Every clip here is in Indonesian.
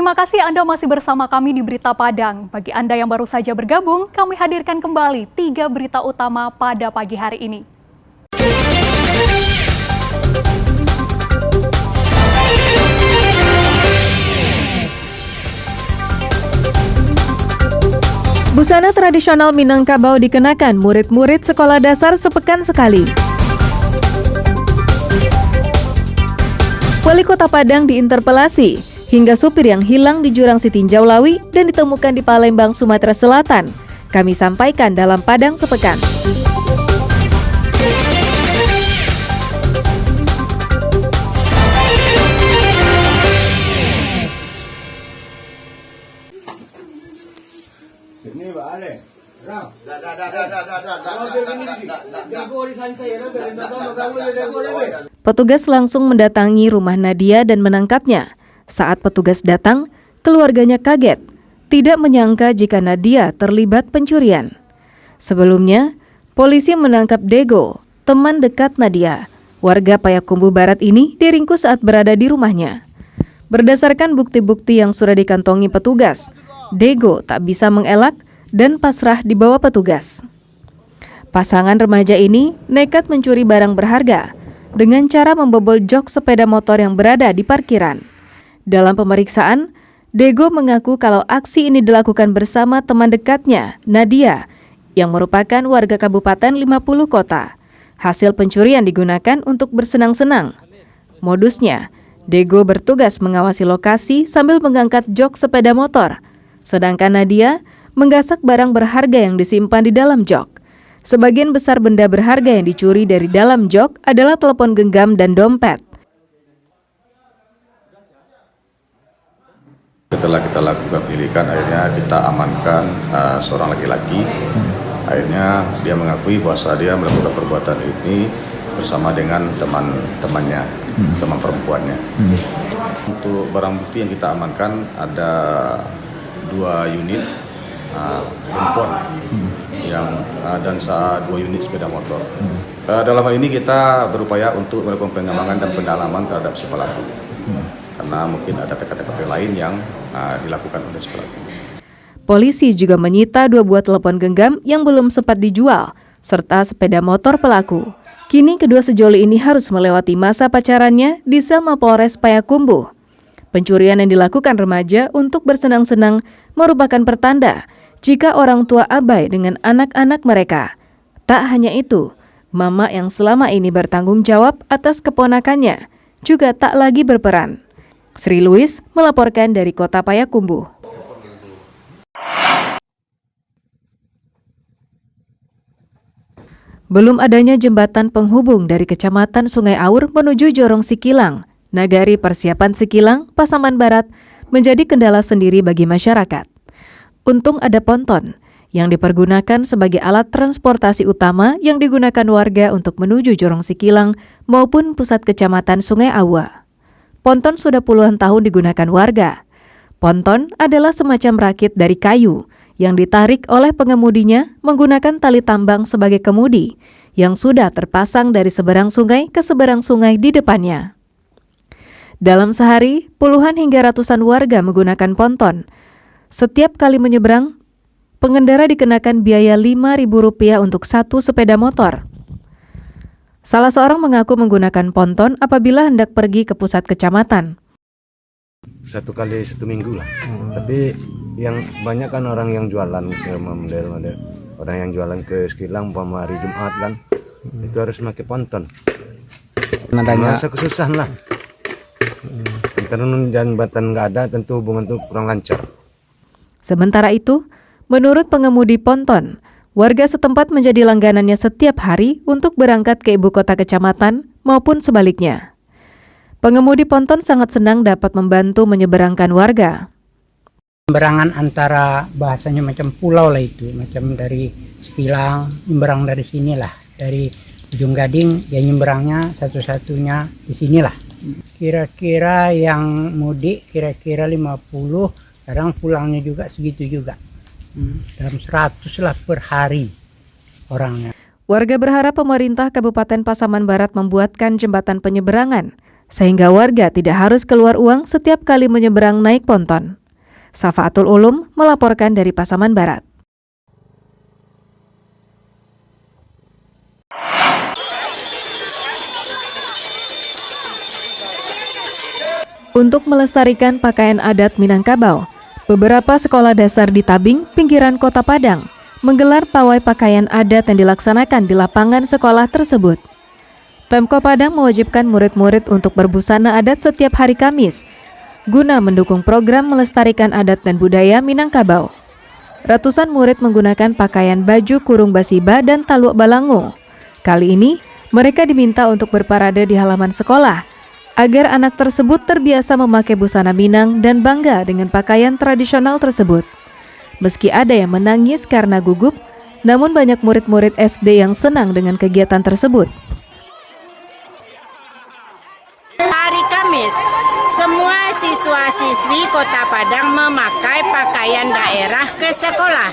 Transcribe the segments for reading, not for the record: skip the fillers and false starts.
Terima kasih Anda masih bersama kami di Berita Padang. Bagi Anda yang baru saja bergabung, kami hadirkan kembali 3 berita utama pada pagi hari ini. Busana tradisional Minangkabau dikenakan murid-murid sekolah dasar sepekan sekali. Wali Kota Padang diinterpelasi, hingga supir yang hilang di jurang Sitinjau Lawi dan ditemukan di Palembang, Sumatera Selatan. Kami sampaikan dalam Padang Sepekan. Petugas langsung mendatangi rumah Nadia dan menangkapnya. Saat petugas datang, keluarganya kaget, tidak menyangka jika Nadia terlibat pencurian. Sebelumnya, polisi menangkap Dego, teman dekat Nadia. Warga Payakumbuh Barat ini diringkus saat berada di rumahnya. Berdasarkan bukti-bukti yang sudah dikantongi petugas, Dego tak bisa mengelak dan pasrah dibawa petugas. Pasangan remaja ini nekat mencuri barang berharga dengan cara membobol jok sepeda motor yang berada di parkiran. Dalam pemeriksaan, Dego mengaku kalau aksi ini dilakukan bersama teman dekatnya, Nadia, yang merupakan warga Kabupaten 50 Kota. Hasil pencurian digunakan untuk bersenang-senang. Modusnya, Dego bertugas mengawasi lokasi sambil mengangkat jok sepeda motor, sedangkan Nadia menggasak barang berharga yang disimpan di dalam jok. Sebagian besar benda berharga yang dicuri dari dalam jok adalah telepon genggam dan dompet. Setelah kita lakukan penyelidikan, akhirnya kita amankan seorang laki-laki. Akhirnya dia mengakui bahwa dia melakukan perbuatan ini bersama dengan teman-temannya, teman perempuannya. Untuk barang bukti yang kita amankan ada 2 unit handphone dan 2 unit sepeda motor. Dalam hal ini kita berupaya untuk melakukan pengembangan dan pendalaman terhadap si pelaku. Karena mungkin ada TKP lain yang dilakukan oleh si pelaku. Polisi juga menyita 2 buah telepon genggam yang belum sempat dijual, serta sepeda motor pelaku. Kini kedua sejoli ini harus melewati masa pacarannya di sel Mapolres Payakumbuh. Pencurian yang dilakukan remaja untuk bersenang-senang merupakan pertanda jika orang tua abai dengan anak-anak mereka. Tak hanya itu, mama yang selama ini bertanggung jawab atas keponakannya juga tak lagi berperan. Sri Louis melaporkan dari Kota Payakumbuh. Belum adanya jembatan penghubung dari Kecamatan Sungai Aur menuju Jorong Sikilang, Nagari Persiapan Sikilang, Pasaman Barat, menjadi kendala sendiri bagi masyarakat. Untung ada ponton yang dipergunakan sebagai alat transportasi utama yang digunakan warga untuk menuju Jorong Sikilang maupun pusat Kecamatan Sungai Awa. Ponton sudah puluhan tahun digunakan warga. Ponton adalah semacam rakit dari kayu yang ditarik oleh pengemudinya menggunakan tali tambang sebagai kemudi yang sudah terpasang dari seberang sungai ke seberang sungai di depannya. Dalam sehari, puluhan hingga ratusan warga menggunakan ponton. Setiap kali menyeberang, pengendara dikenakan biaya Rp5.000 untuk satu sepeda motor. Salah seorang mengaku menggunakan ponton apabila hendak pergi ke pusat kecamatan. 1 kali 1 minggu lah. Tapi yang banyak kan orang yang jualan ke model-model. Orang yang jualan ke Sikilang umpama hari Jumat kan. Itu harus pakai ponton. Masa kesusahan lah. Karena jembatan nggak ada, tentu hubungan itu kurang lancar. Sementara itu, menurut pengemudi ponton, warga setempat menjadi langganannya setiap hari untuk berangkat ke ibu kota kecamatan maupun sebaliknya. Pengemudi ponton sangat senang dapat membantu menyeberangkan warga. Penyeberangan antara bahasanya macam pulau lah itu, macam dari Sikilang, nyeberang dari sinilah, dari Ujung Gading, dia nyeberangnya satu-satunya di sinilah. Kira-kira yang mudik kira-kira 50, kadang pulangnya juga segitu juga. Dalam 100 lah per hari orangnya. Warga berharap pemerintah Kabupaten Pasaman Barat membuatkan jembatan penyeberangan sehingga warga tidak harus keluar uang setiap kali menyeberang naik ponton. Safaatul Ulum melaporkan dari Pasaman Barat. Untuk melestarikan pakaian adat Minangkabau, beberapa sekolah dasar di Tabing, pinggiran Kota Padang, menggelar pawai pakaian adat yang dilaksanakan di lapangan sekolah tersebut. Pemko Padang mewajibkan murid-murid untuk berbusana adat setiap hari Kamis, guna mendukung program melestarikan adat dan budaya Minangkabau. Ratusan murid menggunakan pakaian baju kurung basiba dan taluk balangu. Kali ini, mereka diminta untuk berparade di halaman sekolah, agar anak tersebut terbiasa memakai busana Minang dan bangga dengan pakaian tradisional tersebut. Meski ada yang menangis karena gugup, namun banyak murid-murid SD yang senang dengan kegiatan tersebut. Hari Kamis, semua siswa-siswi Kota Padang memakai pakaian daerah ke sekolah.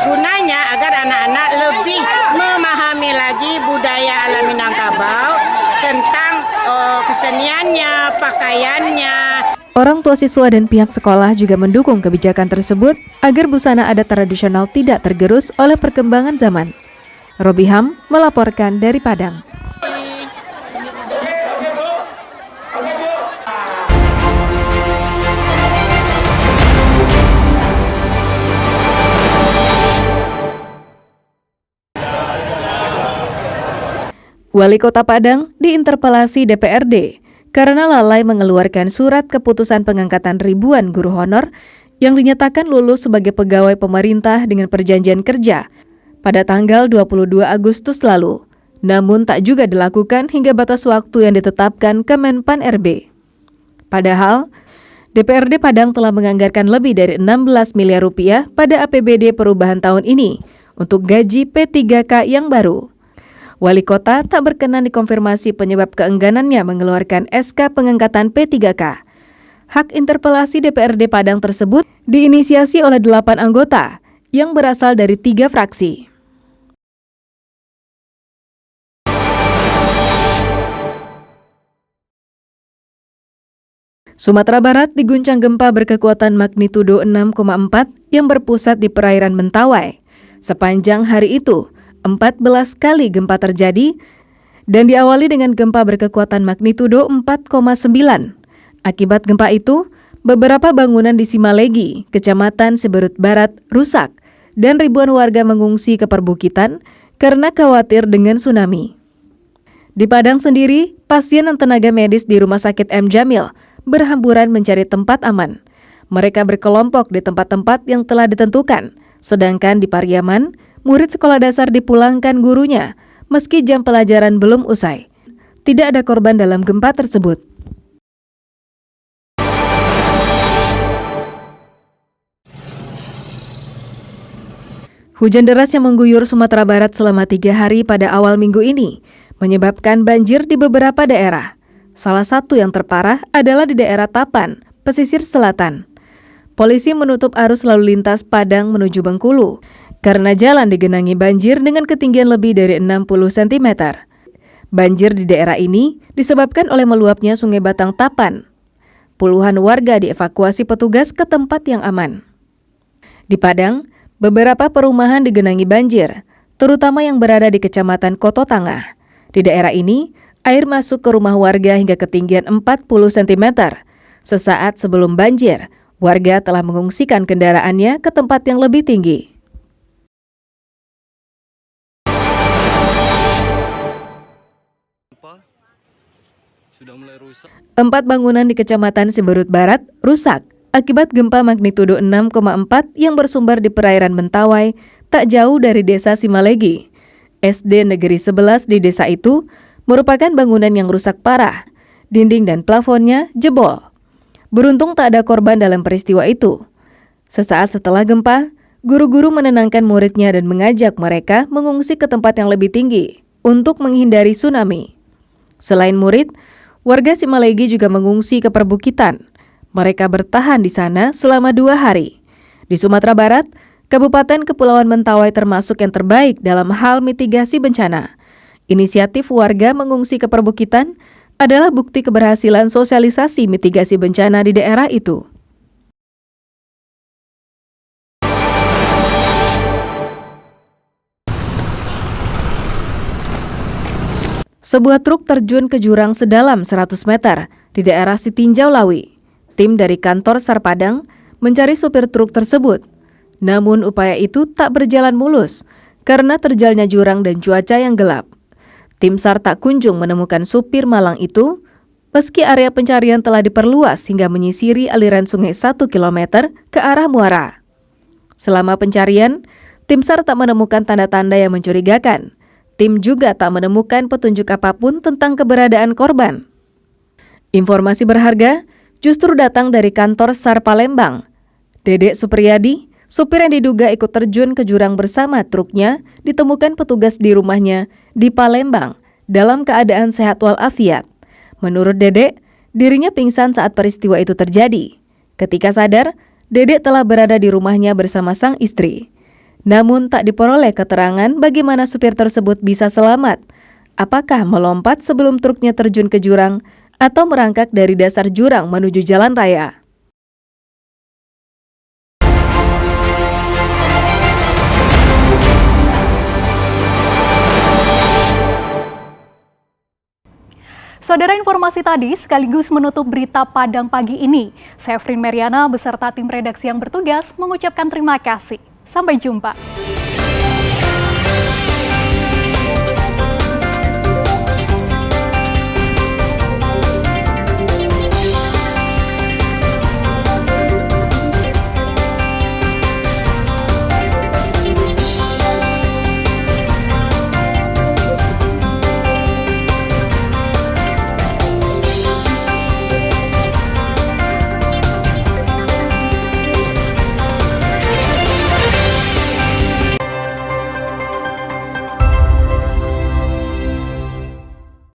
Gunanya agar anak-anak lebih memahami lagi budaya alam Minangkabau tentang keseniannya, pakaiannya. Orang tua siswa dan pihak sekolah juga mendukung kebijakan tersebut agar busana adat tradisional tidak tergerus oleh perkembangan zaman. Robiham melaporkan dari Padang. Wali Kota Padang diinterpelasi DPRD karena lalai mengeluarkan surat keputusan pengangkatan ribuan guru honor yang dinyatakan lulus sebagai pegawai pemerintah dengan perjanjian kerja pada tanggal 22 Agustus lalu. Namun tak juga dilakukan hingga batas waktu yang ditetapkan Kemenpan RB. Padahal, DPRD Padang telah menganggarkan lebih dari 16 miliar rupiah pada APBD perubahan tahun ini untuk gaji P3K yang baru. Wali Kota tak berkenan dikonfirmasi penyebab keengganannya mengeluarkan SK pengangkatan P3K. Hak interpelasi DPRD Padang tersebut diinisiasi oleh 8 anggota yang berasal dari 3 fraksi. Sumatera Barat diguncang gempa berkekuatan magnitudo 6,4 yang berpusat di perairan Mentawai. Sepanjang hari itu, 14 kali gempa terjadi dan diawali dengan gempa berkekuatan magnitudo 4,9. Akibat gempa itu, beberapa bangunan di Simalegi, Kecamatan Siberut Barat, rusak dan ribuan warga mengungsi ke perbukitan karena khawatir dengan tsunami. Di Padang sendiri, pasien dan tenaga medis di Rumah Sakit M. Jamil berhamburan mencari tempat aman. Mereka berkelompok di tempat-tempat yang telah ditentukan, sedangkan di Pariaman, murid sekolah dasar dipulangkan gurunya meski jam pelajaran belum usai. Tidak ada korban dalam gempa tersebut. Hujan deras yang mengguyur Sumatera Barat selama 3 hari pada awal minggu ini menyebabkan banjir di beberapa daerah. Salah satu yang terparah adalah di daerah Tapan, pesisir selatan. Polisi menutup arus lalu lintas Padang menuju Bengkulu karena jalan digenangi banjir dengan ketinggian lebih dari 60 cm. Banjir di daerah ini disebabkan oleh meluapnya Sungai Batang Tapan. Puluhan warga dievakuasi petugas ke tempat yang aman. Di Padang, beberapa perumahan digenangi banjir, terutama yang berada di Kecamatan Koto Tangah. Di daerah ini, air masuk ke rumah warga hingga ketinggian 40 cm. Sesaat sebelum banjir, warga telah mengungsikan kendaraannya ke tempat yang lebih tinggi. Empat bangunan di Kecamatan Siberut Barat rusak akibat gempa magnitudo 6,4 yang bersumber di perairan Mentawai tak jauh dari desa Simalegi. SD Negeri 11 di desa itu merupakan bangunan yang rusak parah, dinding dan plafonnya jebol. Beruntung tak ada korban dalam peristiwa itu. Sesaat setelah gempa, guru-guru menenangkan muridnya dan mengajak mereka mengungsi ke tempat yang lebih tinggi untuk menghindari tsunami. Selain murid, warga Simalegi juga mengungsi ke perbukitan. Mereka bertahan di sana selama 2 hari. Di Sumatera Barat, Kabupaten Kepulauan Mentawai termasuk yang terbaik dalam hal mitigasi bencana. Inisiatif warga mengungsi ke perbukitan adalah bukti keberhasilan sosialisasi mitigasi bencana di daerah itu. Sebuah truk terjun ke jurang sedalam 100 meter di daerah Sitinjau Lawi. Tim dari kantor SAR Padang mencari supir truk tersebut. Namun upaya itu tak berjalan mulus karena terjalnya jurang dan cuaca yang gelap. Tim SAR tak kunjung menemukan supir malang itu, meski area pencarian telah diperluas hingga menyisiri aliran sungai 1 km ke arah muara. Selama pencarian, tim SAR tak menemukan tanda-tanda yang mencurigakan. Tim juga tak menemukan petunjuk apapun tentang keberadaan korban. Informasi berharga justru datang dari kantor SAR Palembang. Dedek Supriyadi, supir yang diduga ikut terjun ke jurang bersama truknya, ditemukan petugas di rumahnya di Palembang dalam keadaan sehat walafiat. Menurut Dedek, dirinya pingsan saat peristiwa itu terjadi. Ketika sadar, Dedek telah berada di rumahnya bersama sang istri. Namun tak diperoleh keterangan bagaimana supir tersebut bisa selamat. Apakah melompat sebelum truknya terjun ke jurang atau merangkak dari dasar jurang menuju jalan raya? Saudara, informasi tadi sekaligus menutup berita Padang pagi ini. Saya Frin Meriana beserta tim redaksi yang bertugas mengucapkan terima kasih. Sampai jumpa.